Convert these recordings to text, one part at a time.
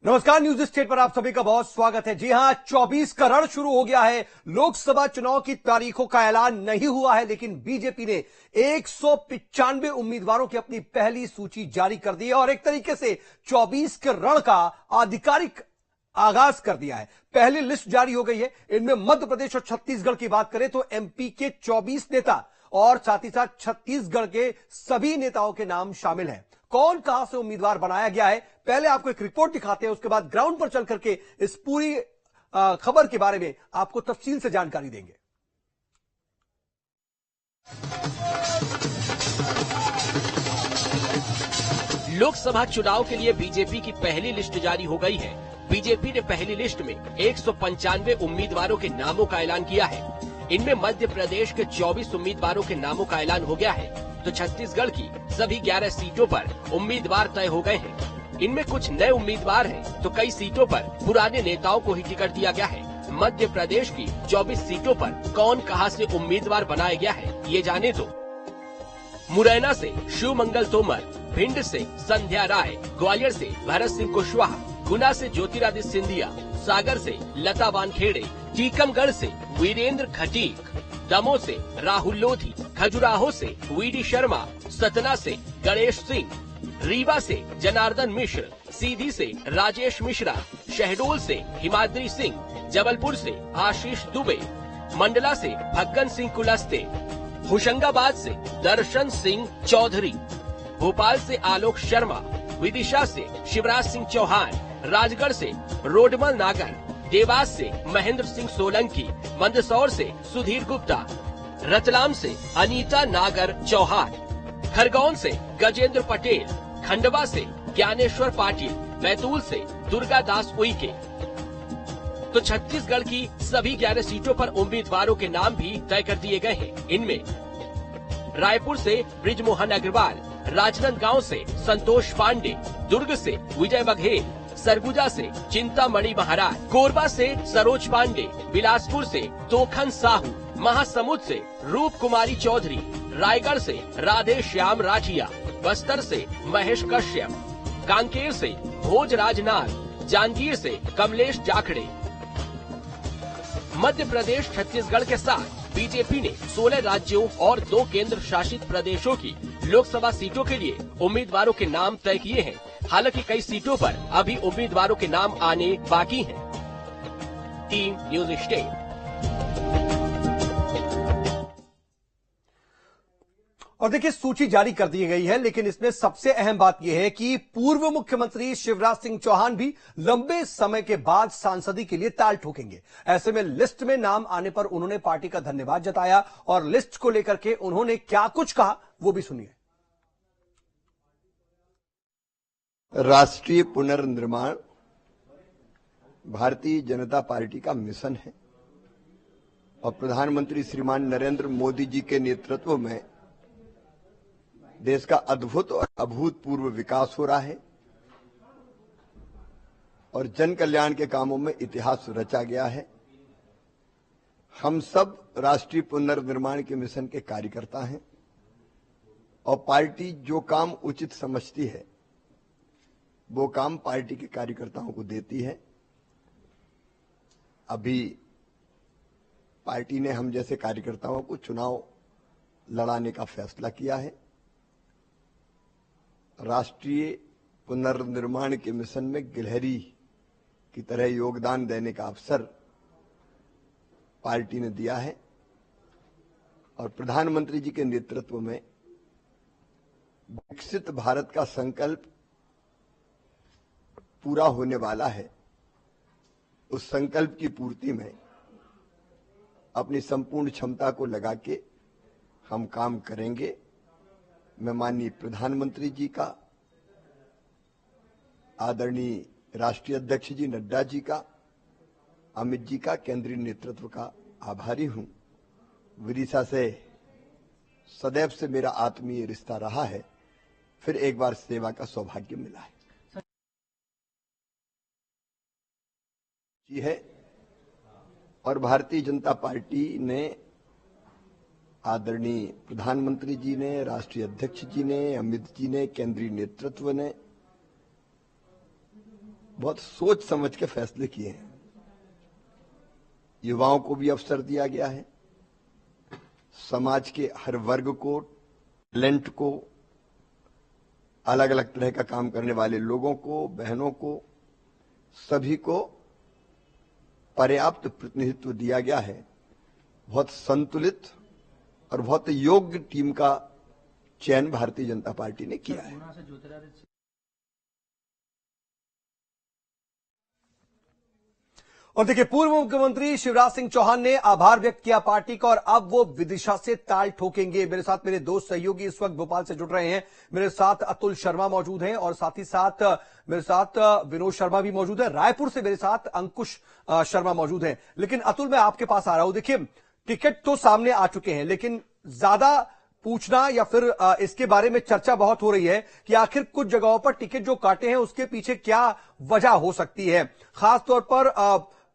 नमस्कार, news state पर आप सभी का बहुत स्वागत है। जी हां, 24 का रण शुरू हो गया है। लोकसभा चुनाव की तारीखों का ऐलान नहीं हुआ है, लेकिन बीजेपी ने 195 उम्मीदवारों की अपनी पहली सूची जारी कर दी है और एक तरीके से 24 के रण का आधिकारिक आगाज कर दिया है। पहली लिस्ट जारी हो गई है। इनमें मध्य प्रदेश और छत्तीसगढ़ की बात करें तो एमपी के 24 नेता और साथ ही साथ छत्तीसगढ़ के सभी नेताओं के नाम शामिल हैं। कौन कहां से उम्मीदवार बनाया गया है, पहले आपको एक रिपोर्ट दिखाते हैं, उसके बाद ग्राउंड पर चल करके इस पूरी खबर के बारे में आपको तफसील से जानकारी देंगे। लोकसभा चुनाव के लिए बीजेपी की पहली लिस्ट जारी हो गई है। बीजेपी ने पहली लिस्ट में 195 उम्मीदवारों के नामों का ऐलान किया है। इनमें मध्य प्रदेश के 24 उम्मीदवारों के नामों का ऐलान हो गया है, तो छत्तीसगढ़ की सभी 11 सीटों पर उम्मीदवार तय हो गए हैं। इनमें कुछ नए उम्मीदवार हैं, तो कई सीटों पर पुराने नेताओं को ही टिकट दिया गया है। मध्य प्रदेश की 24 सीटों पर कौन कहां से उम्मीदवार बनाया गया है, ये जाने तो। मुरैना से शिवमंगल तोमर, भिंड से संध्या राय, ग्वालियर से भरत सिंह कुशवाहा, गुना से ज्योतिरादित्य सिंधिया, सागर से लता वानखेड़े, टीकमगढ़ से वीरेंद्र खटीक, दमोह से राहुल लोधी, खजुराहो से वीडी शर्मा, सतना से गणेश सिंह, रीवा से जनार्दन मिश्र, सीधी से राजेश मिश्रा, शहडोल से हिमाद्री सिंह, जबलपुर से आशीष दुबे, मंडला से फग्गन सिंह कुलस्ते, होशंगाबाद से दर्शन सिंह चौधरी, भोपाल से आलोक शर्मा, विदिशा से शिवराज सिंह चौहान, राजगढ़ से रोडमल नागर, देवास से महेंद्र सिंह सोलंकी, मंदसौर से सुधीर गुप्ता, रतलाम से अनीता नागर चौहान, खरगोन से गजेंद्र पटेल, खंडवा से ज्ञानेश्वर पाटिल, बैतूल से दुर्गा दास उइके। तो छत्तीसगढ़ की सभी 11 सीटों पर उम्मीदवारों के नाम भी तय कर दिए गए हैं। इनमें रायपुर से बृजमोहन अग्रवाल, राजनांदगांव से संतोष पांडे, दुर्ग से विजय बघेल, सरगुजा से चिंतामणि महाराज, कोरबा से सरोज पांडे, बिलासपुर से तोखन साहू, महासमुंद से रूप कुमारी चौधरी, रायगढ़ से राधे श्याम राठिया, बस्तर से महेश कश्यप, कांकेर से भोजराज नाग, जांजगीर से कमलेश जाखड़े। मध्य प्रदेश छत्तीसगढ़ के साथ बीजेपी ने 16 राज्यों और 2 केंद्र शासित प्रदेशों की लोकसभा सीटों के लिए उम्मीदवारों के नाम तय किए हैं। हालांकि कई सीटों पर अभी उम्मीदवारों के नाम आने बाकी हैं। Team news state. और देखिए, सूची जारी कर दी गई है, लेकिन इसमें सबसे अहम बात यह है कि पूर्व मुख्यमंत्री शिवराज सिंह चौहान भी लंबे समय के बाद सांसदी के लिए ताल ठोकेंगे। ऐसे में लिस्ट में नाम आने पर उन्होंने पार्टी का धन्यवाद जताया और लिस्ट को लेकर के उन्होंने क्या कुछ कहा, वो भी सुनिए। राष्ट्रीय पुनर्निर्माण भारतीय जनता पार्टी का मिशन है और प्रधानमंत्री श्रीमान नरेंद्र मोदी जी के नेतृत्व में देश का अद्भुत और अभूतपूर्व विकास हो रहा है और जन कल्याण के कामों में इतिहास रचा गया है। हम सब राष्ट्रीय पुनर्निर्माण के मिशन के कार्यकर्ता हैं और पार्टी जो काम उचित समझती है वो काम पार्टी के कार्यकर्ताओं को देती है। अभी पार्टी ने हम जैसे कार्यकर्ताओं को चुनाव लड़ाने का फैसला किया है। राष्ट्रीय पुनर्निर्माण के मिशन में गिलहरी की तरह योगदान देने का अवसर पार्टी ने दिया है और प्रधानमंत्री जी के नेतृत्व में विकसित भारत का संकल्प पूरा होने वाला है। उस संकल्प की पूर्ति में अपनी संपूर्ण क्षमता को लगा के हम काम करेंगे। मैं माननीय प्रधानमंत्री जी का, आदरणीय राष्ट्रीय अध्यक्ष जी नड्डा जी का, अमित जी का, केंद्रीय नेतृत्व का आभारी हूं। विदिशा से सदैव से मेरा आत्मीय रिश्ता रहा है, फिर एक बार सेवा का सौभाग्य मिला है जी है। और भारतीय जनता पार्टी ने, आदरणीय प्रधानमंत्री जी ने, राष्ट्रीय अध्यक्ष जी ने, अमित जी ने, केंद्रीय नेतृत्व ने बहुत सोच समझ के फैसले किए हैं। युवाओं को भी अवसर दिया गया है, समाज के हर वर्ग को, टैलेंट को, अलग अलग तरह का काम करने वाले लोगों को, बहनों को, सभी को पर्याप्त प्रतिनिधित्व दिया गया है। बहुत संतुलित और बहुत योग्य टीम का चयन भारतीय जनता पार्टी ने किया है। और देखिए, पूर्व मुख्यमंत्री शिवराज सिंह चौहान ने आभार व्यक्त किया पार्टी का और अब वो विदिशा से ताल ठोकेंगे। मेरे साथ मेरे दो सहयोगी इस वक्त भोपाल से जुड़ रहे हैं। मेरे साथ अतुल शर्मा मौजूद हैं और साथ ही साथ मेरे साथ विनोद शर्मा भी मौजूद है। रायपुर से मेरे साथ अंकुश शर्मा मौजूद हैं। लेकिन अतुल, मैं आपके पास आ रहा हूं। देखिए, टिकट तो सामने आ चुके हैं, लेकिन ज्यादा पूछना या फिर इसके बारे में चर्चा बहुत हो रही है कि आखिर कुछ जगहों पर टिकट जो काटे हैं उसके पीछे क्या वजह हो सकती है। खासतौर पर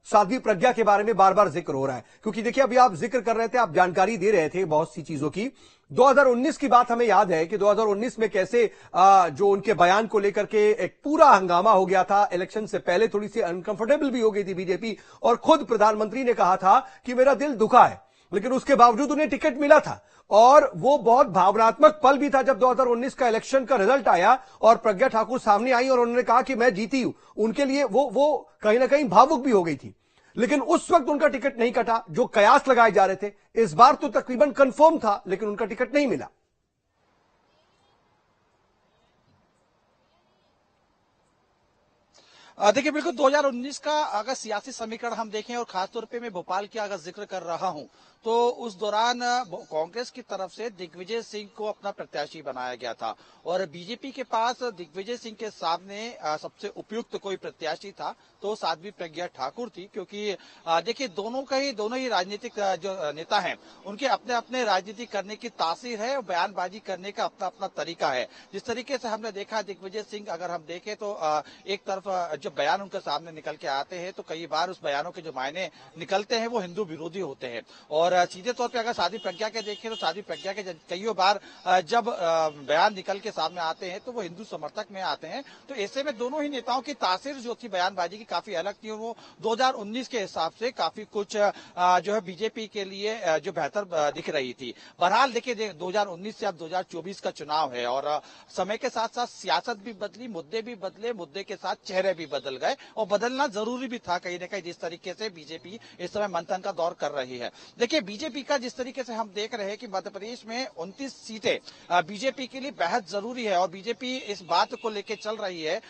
साध्वी प्रज्ञा के बारे में बार बार जिक्र हो रहा है, क्योंकि देखिए, अभी आप जिक्र कर रहे थे, आप जानकारी दे रहे थे बहुत सी चीजों की। 2019 की बात हमें याद है कि 2019 में कैसे जो उनके बयान को लेकर के एक पूरा हंगामा हो गया था। इलेक्शन से पहले थोड़ी सी अनकंफर्टेबल भी हो गई थी बीजेपी, और खुद प्रधानमंत्री ने कहा था कि मेरा दिल दुखा है, लेकिन उसके बावजूद उन्हें टिकट मिला था। और वो बहुत भावनात्मक पल भी था जब 2019 का इलेक्शन का रिजल्ट आया और प्रज्ञा ठाकुर सामने आई और उन्होंने कहा कि मैं जीती हूं। उनके लिए वो कहीं ना कहीं भावुक भी हो गई थी, लेकिन उस वक्त उनका टिकट नहीं कटा। जो कयास लगाए जा रहे थे, इस बार तो तकरीबन कंफर्म था, लेकिन उनका टिकट नहीं मिला। देखिए, बिल्कुल 2019 का अगर सियासी समीकरण हम देखें और खासतौर पे मैं भोपाल की अगर जिक्र कर रहा हूं, तो उस दौरान कांग्रेस की तरफ से दिग्विजय सिंह को अपना प्रत्याशी बनाया गया था और बीजेपी के पास दिग्विजय सिंह के सामने सबसे उपयुक्त कोई प्रत्याशी था तो साध्वी प्रज्ञा ठाकुर थी। क्योंकि देखिए, दोनों ही राजनीतिक जो नेता हैं, उनके अपने अपने राजनीति करने की तासीर है और बयानबाजी करने का अपना अपना तरीका है। जिस तरीके से हमने देखा दिग्विजय सिंह, अगर हम देखें तो एक तरफ जब बयान उनके सामने निकल के आते हैं तो कई बार उस बयानों के जो मायने निकलते हैं वो हिंदू विरोधी होते हैं। और सीधे तौर पे अगर साध्वी प्रज्ञा के देखें तो साध्वी प्रज्ञा के कई बार जब बयान निकल के सामने आते हैं तो वो हिंदू समर्थक में आते हैं। तो ऐसे में दोनों ही नेताओं की तासीर जो थी बयानबाजी की काफी अलग थी और वो 2019 के हिसाब से काफी कुछ जो है बीजेपी के लिए जो बेहतर दिख रही थी। बहरहाल देखिए, 2019 से अब 2024 का चुनाव है और समय के साथ साथ सियासत भी बदली, मुद्दे भी बदले, मुद्दे के साथ चेहरे भी बदल गए और बदलना जरूरी भी था कहीं न कहीं, जिस तरीके से बीजेपी इस समय मंथन का दौर कर रही है। देखिए, बीजेपी का जिस तरीके से हम देख रहे हैं कि मध्य प्रदेश में 29 सीटें बीजेपी के लिए बेहद जरूरी है और बीजेपी इस बात को लेकर चल रही है।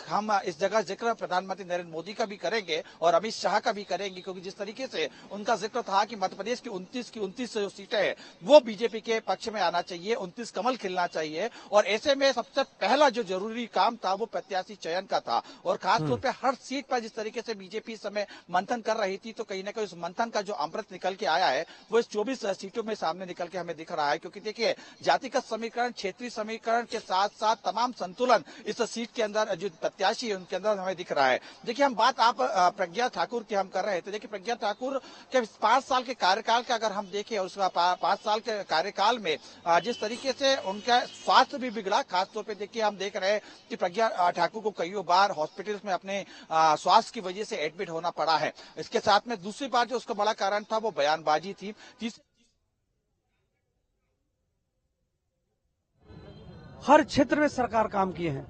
हम इस जगह जिक्र प्रधानमंत्री नरेंद्र मोदी का भी करेंगे और अमित शाह का भी करेंगे, क्योंकि जिस तरीके से उनका जिक्र था कि मध्य प्रदेश की 29 जो सीटें हैं वो बीजेपी के पक्ष में आना चाहिए, 29 कमल खिलना चाहिए। और ऐसे में सबसे पहला जो जरूरी काम था वो प्रत्याशी चयन का था और खासतौर पर हर सीट पर जिस तरीके से बीजेपी इस समय मंथन कर रही थी तो कहीं ना कहीं उस मंथन का जो अमृत निकल के आया है वो इस 24 सीटों में सामने निकल के हमें दिख रहा है। क्योंकि देखिए, जातिगत समीकरण, क्षेत्रीय समीकरण के साथ साथ तमाम संतुलन इस सीट के अंदर जो प्रत्याशी है उनके अंदर हमें दिख रहा है। देखिए, हम बात आप प्रज्ञा ठाकुर की हम कर रहे थे। देखिए, प्रज्ञा ठाकुर के 5 साल के कार्यकाल का अगर हम देखें, उस 5 साल के कार्यकाल में जिस तरीके से उनका स्वास्थ्य भी बिगड़ा, खासतौर पर देखिए हम देख रहे हैं कि प्रज्ञा ठाकुर को कई बार हॉस्पिटल में अपने स्वास्थ्य की वजह से एडमिट होना पड़ा है। इसके साथ में दूसरी बात जो उसका बड़ा कारण था वो बयानबाजी थी। हर क्षेत्र में सरकार काम किए हैं,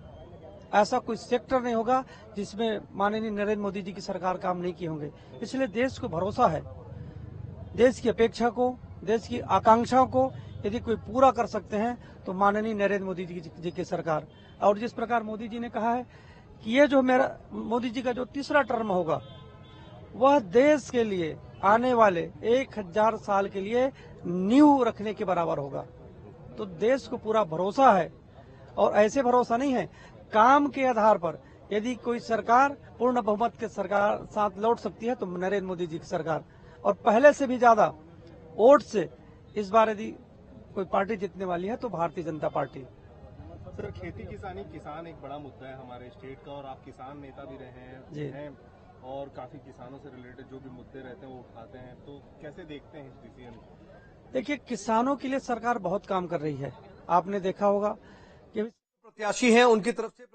ऐसा कोई सेक्टर नहीं होगा जिसमें माननीय नरेंद्र मोदी जी की सरकार काम नहीं किए होंगे। इसलिए देश को भरोसा है, देश की अपेक्षा को, देश की आकांक्षाओं को यदि कोई पूरा कर सकते हैं तो माननीय नरेंद्र मोदी जी की सरकार। और जिस प्रकार मोदी जी ने कहा है कि ये जो मेरा मोदी जी का जो तीसरा टर्म होगा वह देश के लिए आने वाले 1000 साल के लिए नींव रखने के बराबर होगा। तो देश को पूरा भरोसा है और ऐसे भरोसा नहीं है, काम के आधार पर यदि कोई सरकार पूर्ण बहुमत के सरकार साथ लौट सकती है तो नरेंद्र मोदी जी की सरकार, और पहले से भी ज्यादा वोट से इस बार यदि कोई पार्टी जीतने वाली है तो भारतीय जनता पार्टी। सर, खेती किसानी, किसान एक बड़ा मुद्दा है हमारे स्टेट का और आप किसान नेता भी रहे हैं और काफी किसानों से रिलेटेड जो भी मुद्दे रहते हैं वो उठाते हैं, तो कैसे देखते हैं इस डिसीजन को? देखिए, किसानों के लिए सरकार बहुत काम कर रही है। आपने देखा होगा कि प्रत्याशी हैं, उनकी तरफ से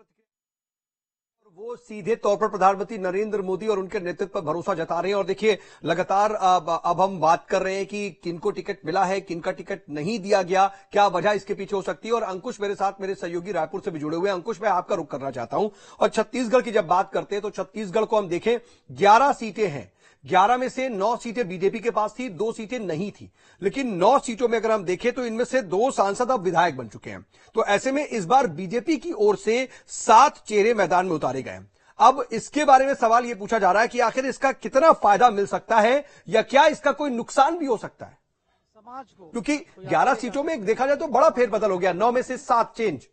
वो सीधे तौर पर प्रधानमंत्री नरेंद्र मोदी और उनके नेतृत्व पर भरोसा जता रहे हैं। और देखिए लगातार अब हम बात कर रहे हैं कि किनको टिकट मिला है, किनका टिकट नहीं दिया गया, क्या वजह इसके पीछे हो सकती है। और अंकुश मेरे साथ, मेरे सहयोगी रायपुर से भी जुड़े हुए हैं। अंकुश, मैं आपका रुख करना चाहता हूं। और छत्तीसगढ़ की जब बात करते हैं तो छत्तीसगढ़ को हम देखें, 11 सीटें हैं, 11 में से 9 सीटें बीजेपी के पास थी, 2 सीटें नहीं थी। लेकिन 9 सीटों में अगर हम देखें तो इनमें से 2 सांसद अब विधायक बन चुके हैं। तो ऐसे में इस बार बीजेपी की ओर से 7 चेहरे मैदान में उतारे गए हैं। अब इसके बारे में सवाल यह पूछा जा रहा है कि आखिर इसका कितना फायदा मिल सकता है या क्या इसका कोई नुकसान भी हो सकता है समाज को, क्योंकि 11 सीटों में देखा जाए तो बड़ा फेरबदल हो गया, 9 में से 7 चेंज।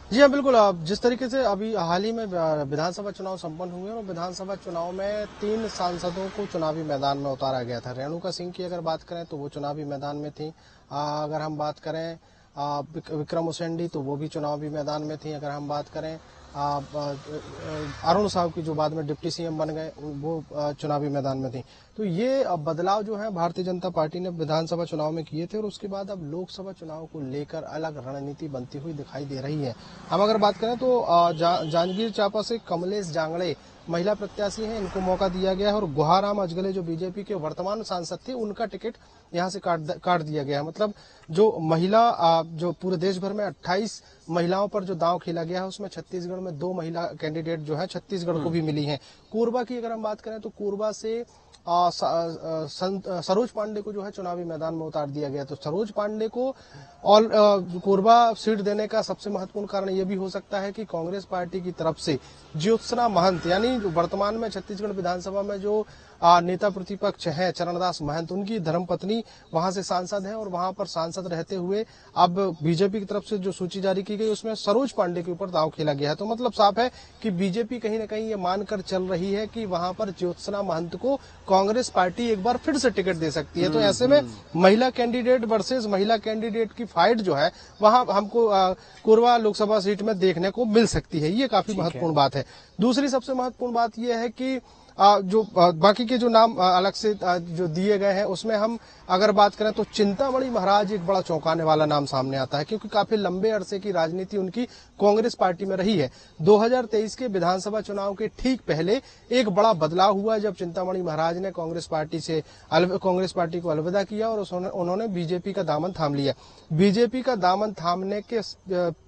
जी हाँ, बिल्कुल। जिस तरीके से अभी हाल ही में विधानसभा चुनाव संपन्न हुए और विधानसभा चुनाव में 3 सांसदों को चुनावी मैदान में उतारा गया था। रेणुका सिंह की अगर बात करें तो वो चुनावी मैदान में थी। अगर हम बात करें विक्रम उसेंडी तो वो भी चुनावी मैदान में थी। अगर हम बात करें अरुण साहू की जो बाद में डिप्टी सीएम बन गए, वो चुनावी मैदान में थी। तो ये बदलाव जो है भारतीय जनता पार्टी ने विधानसभा चुनाव में किए थे और उसके बाद अब लोकसभा चुनाव को लेकर अलग रणनीति बनती हुई दिखाई दे रही है। हम अगर बात करें तो जांजगीर चांपा से कमलेश जांगड़े महिला प्रत्याशी हैं, इनको मौका दिया गया है। और गुहाराम अजगले जो बीजेपी के वर्तमान सांसद थे, उनका टिकट यहां से काट दिया गया है। मतलब जो महिला जो पूरे देश भर में 28 महिलाओं पर जो दांव खेला गया है, उसमें छत्तीसगढ़ में 2 महिला कैंडिडेट जो है छत्तीसगढ़ को भी मिली हैं। कोरबा की अगर हम बात करें तो कोरबा से सरोज पांडे को जो है चुनावी मैदान में उतार दिया गया। तो सरोज पांडे को और कोरबा सीट देने का सबसे महत्वपूर्ण कारण यह भी हो सकता है कि कांग्रेस पार्टी की तरफ से ज्योत्सना महंत, यानी वर्तमान में छत्तीसगढ़ विधानसभा में जो नेता प्रतिपक्ष हैं चरणदास महंत, उनकी धर्मपत्नी वहां से सांसद हैं और वहां पर सांसद रहते हुए अब बीजेपी की तरफ से जो सूची जारी की गई उसमें सरोज पांडे के ऊपर दांव खेला गया है। तो मतलब साफ है कि बीजेपी कहीं ना कहीं ये मानकर चल रही है कि वहां पर ज्योत्सना महंत को कांग्रेस पार्टी एक बार फिर से टिकट दे सकती है। तो ऐसे में महिला कैंडिडेट वर्सेज महिला कैंडिडेट की फाइट जो है वहां हमको कोरबा लोकसभा सीट में देखने को मिल सकती है। ये काफी महत्वपूर्ण बात है। दूसरी सबसे महत्वपूर्ण बात यह है कि जो बाकी के जो नाम अलग से जो दिए गए हैं उसमें हम अगर बात करें तो चिंतामणि महाराज एक बड़ा चौंकाने वाला नाम सामने आता है, क्योंकि काफी लंबे अरसे की राजनीति उनकी कांग्रेस पार्टी में रही है। 2023 के विधानसभा चुनाव के ठीक पहले एक बड़ा बदलाव हुआ जब चिंतामणि महाराज ने कांग्रेस पार्टी को अलविदा किया और उन्होंने बीजेपी का दामन थाम लिया। बीजेपी का दामन थामने के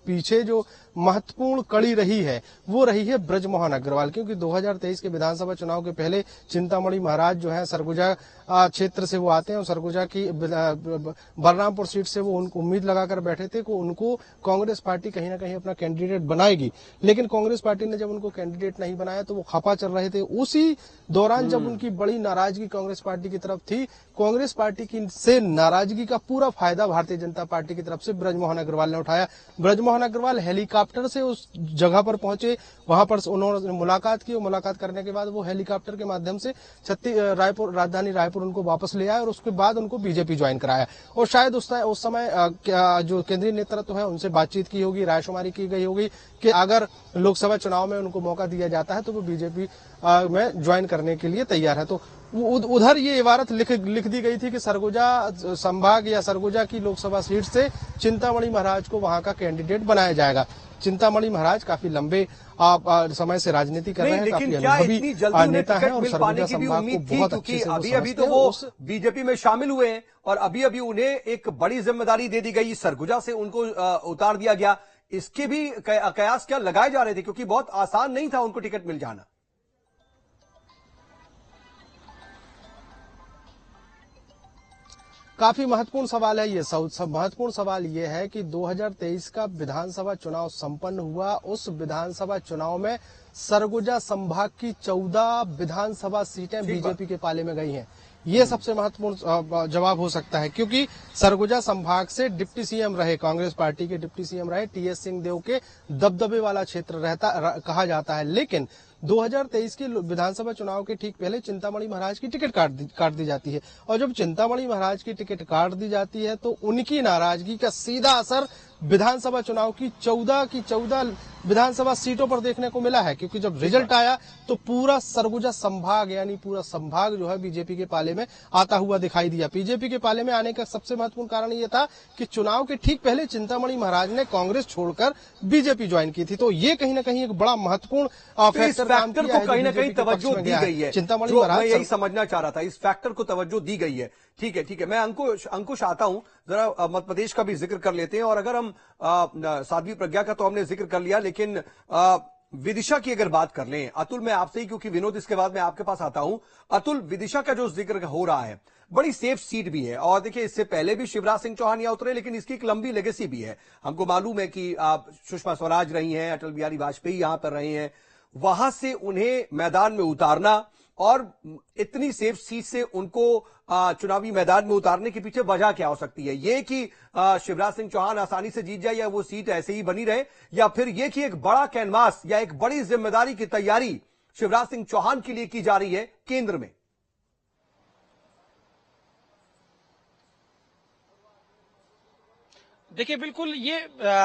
पीछे जो महत्वपूर्ण कड़ी रही है वो रही है ब्रजमोहन अग्रवाल, क्योंकि 2023 के विधानसभा चुनाव के पहले चिंतामणि महाराज जो है सरगुजा क्षेत्र से वो आते हैं और सरगुजा की बलरामपुर सीट से वो उनको उम्मीद लगाकर बैठे थे कि उनको कांग्रेस पार्टी कहीं ना कहीं अपना कैंडिडेट बनाएगी। लेकिन कांग्रेस पार्टी ने जब उनको कैंडिडेट नहीं बनाया तो वो खपा चल रहे थे। उसी दौरान जब उनकी बड़ी नाराजगी कांग्रेस पार्टी की तरफ थी, कांग्रेस पार्टी की से नाराजगी का पूरा फायदा भारतीय जनता पार्टी की तरफ से ब्रजमोहन अग्रवाल ने उठाया। ब्रजमोहन अग्रवाल हेलीकॉप्टर से उस जगह पर पहुंचे, वहां पर उन्होंने मुलाकात की और मुलाकात करने के बाद वो हेलीकॉप्टर के माध्यम से राजधानी रायपुर उनको वापस ले आया और उसके बाद उनको बीजेपी ज्वाइन कराया। और शायद उस समय जो केंद्रीय नेतृत्व है उनसे बातचीत की होगी, रायशुमारी की गई होगी कि अगर लोकसभा चुनाव में उनको मौका दिया जाता है तो वो बीजेपी में ज्वाइन करने के लिए तैयार है। तो उधर ये इबारत लिख दी गई थी कि सरगुजा संभाग या सरगुजा की लोकसभा सीट से चिंतामणि महाराज को वहां का कैंडिडेट बनाया जाएगा। चिंतामणि महाराज काफी लंबे समय से राजनीति कर रहे हैं, काफी अनुभवी नेता हैं और सरगुजा संभाग को बहुत अच्छे से अभी तो वो बीजेपी में शामिल हुए हैं और अभी उन्हें एक बड़ी जिम्मेदारी दे दी गई, सरगुजा से उनको उतार दिया गया। इसके भी कयास क्या लगाए जा रहे थे, क्योंकि बहुत आसान नहीं था उनको टिकट मिल जाना। काफी महत्वपूर्ण सवाल है ये। महत्वपूर्ण सवाल ये है कि 2023 का विधानसभा चुनाव संपन्न हुआ, उस विधानसभा चुनाव में सरगुजा संभाग की 14 विधानसभा सीटें बीजेपी के पाले में गई हैं। ये सबसे महत्वपूर्ण जवाब हो सकता है, क्योंकि सरगुजा संभाग से डिप्टी सीएम रहे, कांग्रेस पार्टी के डिप्टी सीएम रहे टीएस सिंहदेव के दबदबे वाला क्षेत्र कहा जाता है। लेकिन 2023 के विधानसभा चुनाव के ठीक पहले चिंतामणि महाराज की टिकट काट दी जाती है और जब चिंतामणि महाराज की टिकट काट दी जाती है तो उनकी नाराजगी का सीधा असर विधानसभा चुनाव की 14 विधानसभा सीटों पर देखने को मिला है, क्योंकि जब रिजल्ट आया तो पूरा सरगुजा संभाग यानी पूरा संभाग जो है बीजेपी के पाले में आता हुआ दिखाई दिया। बीजेपी के पाले में आने का सबसे महत्वपूर्ण कारण ये था कि चुनाव के ठीक पहले चिंतामणि महाराज ने कांग्रेस छोड़कर बीजेपी ज्वाइन की थी, तो ये कहीं ना कहीं एक बड़ा महत्वपूर्ण फैक्टर को कहीं ना कहीं तवज्जो दी गई है। चिंतामणि महाराज, मैं यही समझना चाह रहा था, इस फैक्टर को तवज्जो दी गई है। ठीक है, मैं अंकुश आता हूं, जरा मध्य प्रदेश का भी जिक्र कर लेते हैं। और अगर हम साध्वी प्रज्ञा का तो हमने जिक्र कर लिया, लेकिन विदिशा की अगर बात कर लें, अतुल मैं आपसे ही, क्योंकि विनोद इसके बाद मैं आपके पास आता हूं। अतुल, विदिशा का जो जिक्र हो रहा है, बड़ी सेफ सीट भी है, और देखिए इससे पहले भी शिवराज सिंह चौहान यहां उतरे, लेकिन इसकी एक लंबी लेगेसी भी है। हमको मालूम है कि सुषमा स्वराज रही हैं, अटल बिहारी वाजपेयी यहां पर रहे हैं, वहां से उन्हें मैदान में उतारना और इतनी सेफ सीट से उनको चुनावी मैदान में उतारने के पीछे वजह क्या हो सकती है? ये कि शिवराज सिंह चौहान आसानी से जीत जाए, या वो सीट ऐसे ही बनी रहे, या फिर ये कि एक बड़ा कैनवास या एक बड़ी जिम्मेदारी की तैयारी शिवराज सिंह चौहान के लिए की जा रही है केंद्र में? देखिए, बिल्कुल ये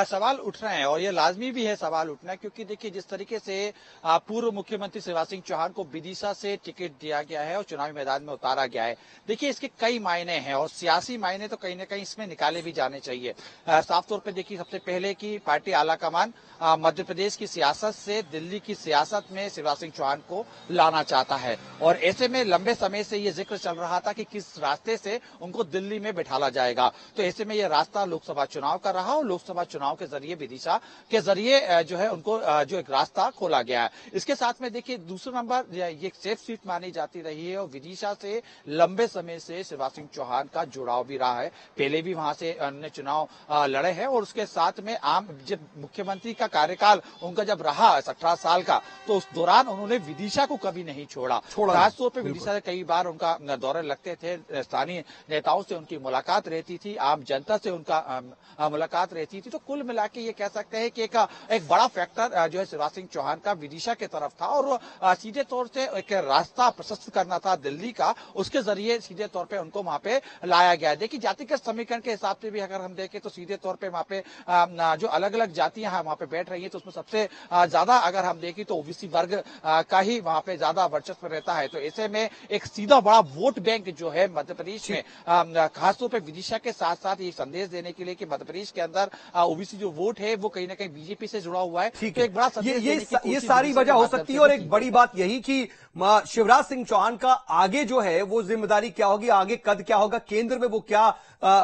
सवाल उठ रहे हैं, और ये लाजमी भी है सवाल उठना, क्योंकि देखिए जिस तरीके से पूर्व मुख्यमंत्री शिवराज सिंह चौहान को विदिशा से टिकट दिया गया है और चुनावी मैदान में उतारा गया है, देखिए इसके कई मायने हैं, और सियासी मायने तो कहीं ना कहीं इसमें निकाले भी जाने चाहिए। साफ तौर पर देखिए, सबसे पहले की पार्टी आलाकमान मध्य प्रदेश की सियासत से दिल्ली की सियासत में शिवराज सिंह चौहान को लाना चाहता है, और ऐसे में लंबे समय से ये जिक्र चल रहा था कि किस रास्ते से उनको दिल्ली में बैठाला जाएगा। तो ऐसे में यह रास्ता लोकसभा चुनाव का रहा, और लोकसभा चुनाव के जरिए विदिशा के जरिए जो है उनको जो एक रास्ता खोला गया है। इसके साथ में देखिए दूसरा नंबर ये सेफ सीट मानी जाती रही है, और विदिशा से लंबे समय से शिवराज सिंह चौहान का जुड़ाव भी रहा है। पहले भी वहां से उन्होंने चुनाव लड़े हैं, और उसके साथ में आम जब मुख्यमंत्री का कार्यकाल उनका जब रहा 18 साल का, तो उस दौरान उन्होंने विदिशा को कभी नहीं छोड़ा। खासतौर पर विदिशा से कई बार उनका दौरे लगते थे, स्थानीय नेताओं से उनकी मुलाकात रहती थी, आम जनता से उनका मुलाकात रहती थी। तो कुल मिला के ये कह सकते हैं कि एक बड़ा फैक्टर जो है शिवराज सिंह चौहान का विदिशा के तरफ था, और सीधे तौर से एक रास्ता प्रशस्त करना था दिल्ली का, उसके जरिए सीधे तौर पे उनको वहां पे लाया गया। देखिए जातिगत समीकरण के हिसाब से भी अगर हम देखें तो सीधे तौर पे वहां पे जो अलग अलग जातियां हैं वहां पे बैठ रही हैं, तो उसमें सबसे ज्यादा अगर हम देखें तो ओबीसी वर्ग का ही वहां पे ज्यादा वर्चस्व रहता है। तो ऐसे में एक सीधा बड़ा वोट बैंक जो है मध्य प्रदेश में, खासतौर पर विदिशा के साथ साथ ये संदेश देने के लिए कि मध्य प्रदेश के अंदर ओबीसी जो वोट है वो कहीं ना कहीं बीजेपी से जुड़ा हुआ है। ठीक तो एक बड़ा ये सारी वजह हो सकती है, और एक बड़ी बात यही कि शिवराज सिंह चौहान का आगे जो है वो जिम्मेदारी क्या होगी, आगे कद क्या होगा, केंद्र में वो क्या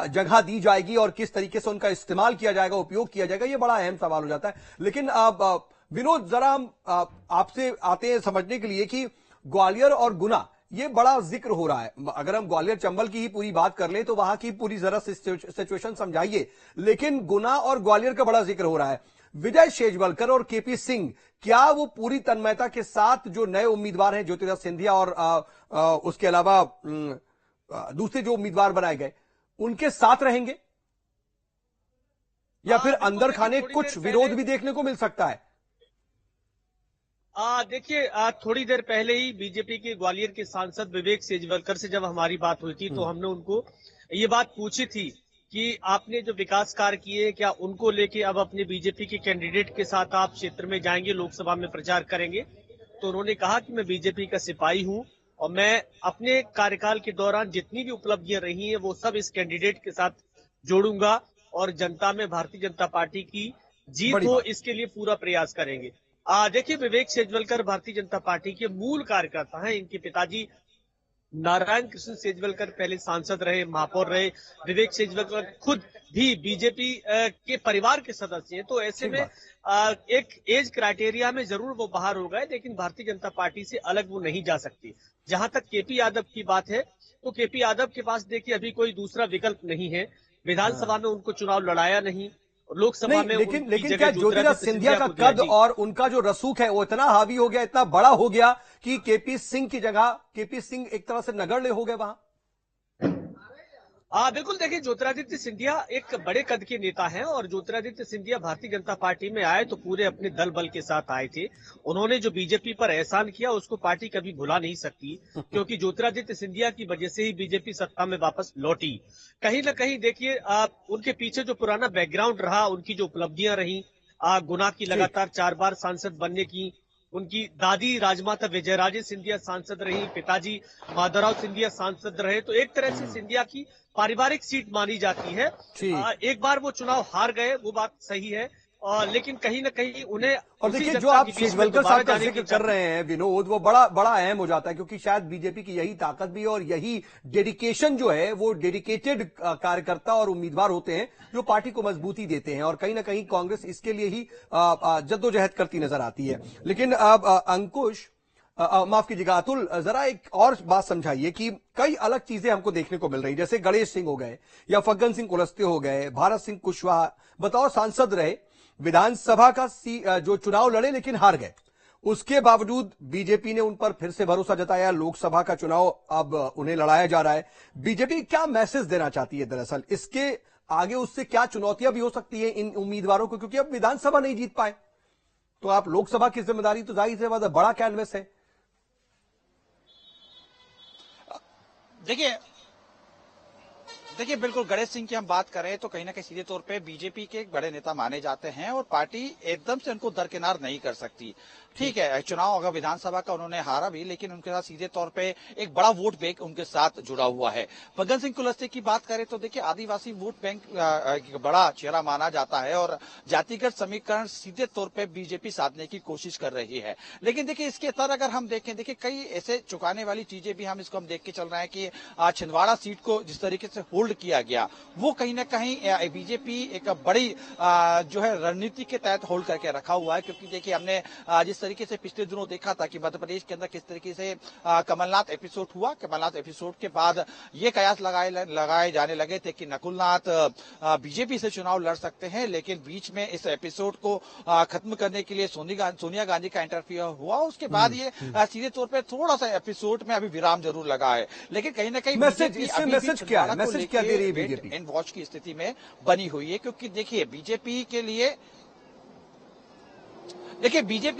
जगह दी जाएगी और किस तरीके से उनका इस्तेमाल किया जाएगा, उपयोग किया जाएगा, ये बड़ा अहम सवाल हो जाता है। लेकिन विनोद, जरा हम आपसे आते हैं समझने के लिए कि ग्वालियर और गुना ये बड़ा जिक्र हो रहा है। अगर हम ग्वालियर चंबल की ही पूरी बात कर लें तो वहां की पूरी जरा सिचुएशन समझाइए, लेकिन गुना और ग्वालियर का बड़ा जिक्र हो रहा है। विजय शेजवलकर और केपी सिंह, क्या वो पूरी तन्मयता के साथ जो नए उम्मीदवार हैं ज्योतिरादित्य सिंधिया और उसके अलावा दूसरे जो उम्मीदवार बनाए गए उनके साथ रहेंगे, या फिर अंदर खाने कुछ विरोध भी देखने को मिल सकता है? देखिए, थोड़ी देर पहले ही बीजेपी के ग्वालियर के सांसद विवेक शेजवलकर से जब हमारी बात हुई थी तो हमने उनको ये बात पूछी थी कि आपने जो विकास कार्य किए, क्या उनको लेके अब अपने बीजेपी के कैंडिडेट के साथ आप क्षेत्र में जाएंगे, लोकसभा में प्रचार करेंगे? तो उन्होंने कहा कि मैं बीजेपी का सिपाही हूं, और मैं अपने कार्यकाल के दौरान जितनी भी उपलब्धियां रही हैं वो सब इस कैंडिडेट के साथ जोड़ूंगा, और जनता में भारतीय जनता पार्टी की जीत हो इसके लिए पूरा प्रयास करेंगे। देखिए, विवेक शेजवलकर भारतीय जनता पार्टी के मूल कार्यकर्ता हैं। इनके पिताजी नारायण कृष्ण शेजवलकर पहले सांसद रहे, महापौर रहे। विवेक शेजवलकर खुद भी बीजेपी के परिवार के सदस्य हैं। तो ऐसे में एक एज क्राइटेरिया में जरूर वो बाहर हो गए, लेकिन भारतीय जनता पार्टी से अलग वो नहीं जा सकती। जहां तक केपी यादव की बात है, तो केपी यादव के पास देखिए अभी कोई दूसरा विकल्प नहीं है। विधानसभा में उनको चुनाव लड़ाया नहीं, लोकसभा में लेकिन क्या ज्योतिरादित्य सिंधिया का कद और उनका जो रसूख है वो इतना हावी हो गया, इतना बड़ा हो गया कि केपी सिंह की जगह केपी सिंह एक तरह से नगण्य हो गए वहां? बिल्कुल, देखिए ज्योतिरादित्य सिंधिया एक बड़े कद के नेता हैं, और ज्योतिरादित्य सिंधिया भारतीय जनता पार्टी में आए तो पूरे अपने दल बल के साथ आए थे। उन्होंने जो बीजेपी पर एहसान किया उसको पार्टी कभी भुला नहीं सकती, क्योंकि ज्योतिरादित्य सिंधिया की वजह से ही बीजेपी सत्ता में वापस लौटी। कहीं ना कहीं देखिए उनके पीछे जो पुराना बैकग्राउंड रहा, उनकी जो उपलब्धियां रही, गुना की लगातार 4 बार सांसद बनने की। उनकी दादी राजमाता विजयराजे सिंधिया सांसद रही, पिताजी माधवराव सिंधिया सांसद रहे, तो एक तरह से सिंधिया की पारिवारिक सीट मानी जाती है। एक बार वो चुनाव हार गए, वो बात सही है, लेकिन कहीं न कहीं उन्हें और देखिए जो आप सेजवलकर साहब का जिक्र कर रहे हैं विनोद, वो बड़ा अहम हो जाता है क्योंकि शायद बीजेपी की यही ताकत भी है और यही डेडिकेशन जो है वो डेडिकेटेड कार्यकर्ता और उम्मीदवार होते हैं जो पार्टी को मजबूती देते हैं और कहीं ना कहीं कांग्रेस इसके लिए ही जद्दोजहद करती नजर आती है। लेकिन अब अंकुश, माफ कीजिएगा अतुल, जरा एक और बात समझाइए कि कई अलग चीजें हमको देखने को मिल रही, जैसे गणेश सिंह हो गए या फग्गन सिंह कुलस्ते हो गए, भारत सिंह कुशवाहा बताओ सांसद रहे, विधानसभा का जो चुनाव लड़े लेकिन हार गए, उसके बावजूद बीजेपी ने उन पर फिर से भरोसा जताया। लोकसभा का चुनाव अब उन्हें लड़ाया जा रहा है। बीजेपी क्या मैसेज देना चाहती है दरअसल, इसके आगे उससे क्या चुनौतियां भी हो सकती है इन उम्मीदवारों को, क्योंकि अब विधानसभा नहीं जीत पाए तो आप लोकसभा की जिम्मेदारी तो जाहिर सी बात है बड़ा कैनवस है। देखिए बिल्कुल गणेश सिंह की हम बात करें तो कहीं ना कहीं सीधे तौर पे बीजेपी के एक बड़े नेता माने जाते हैं और पार्टी एकदम से उनको दरकिनार नहीं कर सकती। ठीक है, चुनाव अगर विधानसभा का उन्होंने हारा भी, लेकिन उनके साथ सीधे तौर पे एक बड़ा वोट बैंक उनके साथ जुड़ा हुआ है। फग्गन सिंह कुलस्ते की बात करें तो देखिए आदिवासी वोट बैंक बड़ा चेहरा माना जाता है और जातिगत समीकरण सीधे तौर पे बीजेपी साधने की कोशिश कर रही है। लेकिन देखिए इसके अंदर अगर हम देखें, देखिए कई ऐसे चुकाने वाली चीजें भी हम इसको हम देख के चल रहे हैं कि छिंदवाड़ा सीट को जिस तरीके से होल्ड किया गया वो कहीं ना कहीं बीजेपी एक बड़ी जो है रणनीति के तहत होल्ड करके रखा हुआ है। क्योंकि देखिए हमने जिस तरीके से पिछले दिनों देखा था कि मध्य प्रदेश के अंदर किस तरीके से कमलनाथ एपिसोड हुआ, कमलनाथ एपिसोड के बाद ये कयास लगाए जाने लगे थे कि नकुलनाथ बीजेपी से चुनाव लड़ सकते हैं, लेकिन बीच में इस एपिसोड को खत्म करने के लिए सोनिया गांधी का इंटरफियर हुआ। उसके बाद ये सीधे तौर पर थोड़ा सा एपिसोड में अभी विराम जरूर लगा है, लेकिन कहीं ना कहीं मैसेज क्या दे रही है बीजेपी? एंड वॉच की स्थिति में बनी हुई है। क्योंकि देखिए बीजेपी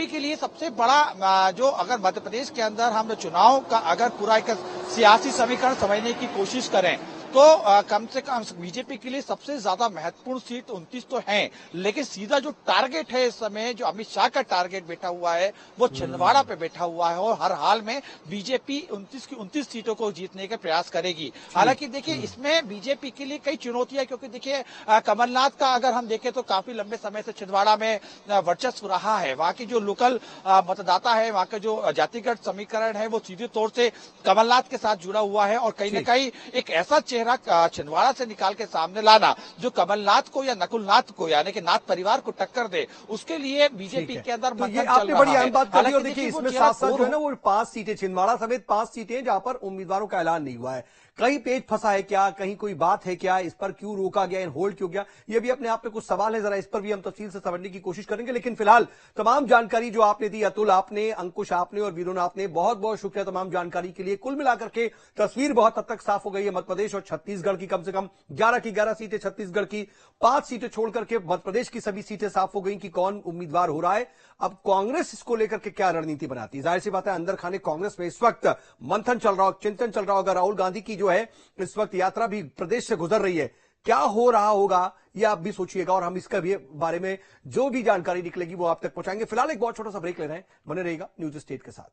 के लिए सबसे बड़ा जो अगर मध्य प्रदेश के अंदर हम चुनाव का अगर पूरा एक सियासी समीकरण समझने की कोशिश करें तो कम से कम बीजेपी के लिए सबसे ज्यादा महत्वपूर्ण सीट 29 तो हैं, लेकिन सीधा जो टारगेट है इस समय जो अमित शाह का टारगेट बैठा हुआ है वो छिंदवाड़ा पे बैठा हुआ है और हर हाल में बीजेपी 29 की 29 सीटों को जीतने का प्रयास करेगी। हालांकि देखिए इसमें बीजेपी के लिए कई चुनौतियां, क्योंकि देखिए कमलनाथ का अगर हम देखें तो काफी लंबे समय से छिंदवाड़ा में वर्चस्व रहा है। वहां की जो लोकल मतदाता है, वहां का जो जातिगत समीकरण है वो सीधे तौर से कमलनाथ के साथ जुड़ा हुआ है और कहीं न कहीं एक ऐसा चेहरा छिंदवाड़ा से निकाल के सामने लाना जो कमलनाथ को या नकुलनाथ को यानी कि नाथ परिवार को टक्कर दे, उसके लिए बीजेपी के अंदर तो ये आपने बड़ी अहम बात करी। और देखिए इसमें साथ साथ जो है ना वो 5 सीटें छिंदवाड़ा समेत 5 सीटें जहां पर उम्मीदवारों का ऐलान नहीं हुआ है। कहीं पेच फंसा है क्या, कहीं कोई बात है क्या, इस पर क्यों रोका गया, होल्ड क्यों गया, ये भी अपने आप में कुछ सवाल है। जरा इस पर भी हम तफसील से समझने की कोशिश करेंगे। लेकिन फिलहाल तमाम जानकारी जो आपने दी, अतुल आपने, अंकुश आपने और वीरोन आपने, बहुत बहुत शुक्रिया तमाम जानकारी के लिए। कुल मिलाकर के तस्वीर बहुत हद तक साफ हो गई है। मध्य प्रदेश और छत्तीसगढ़ की कम से कम 11 की 11 सीटें, छत्तीसगढ़ की 5 सीटें छोड़कर के मध्य प्रदेश की सभी सीटें साफ हो गई कि कौन उम्मीदवार हो रहा है। अब कांग्रेस इसको लेकर के क्या रणनीति बनाती है, जाहिर सी बात है अंदर खाने कांग्रेस में इस वक्त मंथन चल रहा हो, चिंतन चल रहा होगा। राहुल गांधी की जो है इस वक्त यात्रा भी प्रदेश से गुजर रही है, क्या हो रहा होगा ये आप भी सोचिएगा और हम इसका भी बारे में जो भी जानकारी निकलेगी वो आप तक पहुंचाएंगे। फिलहाल एक बहुत छोटा सा ब्रेक ले रहे हैं, बने रहिएगा न्यूज स्टेट के साथ।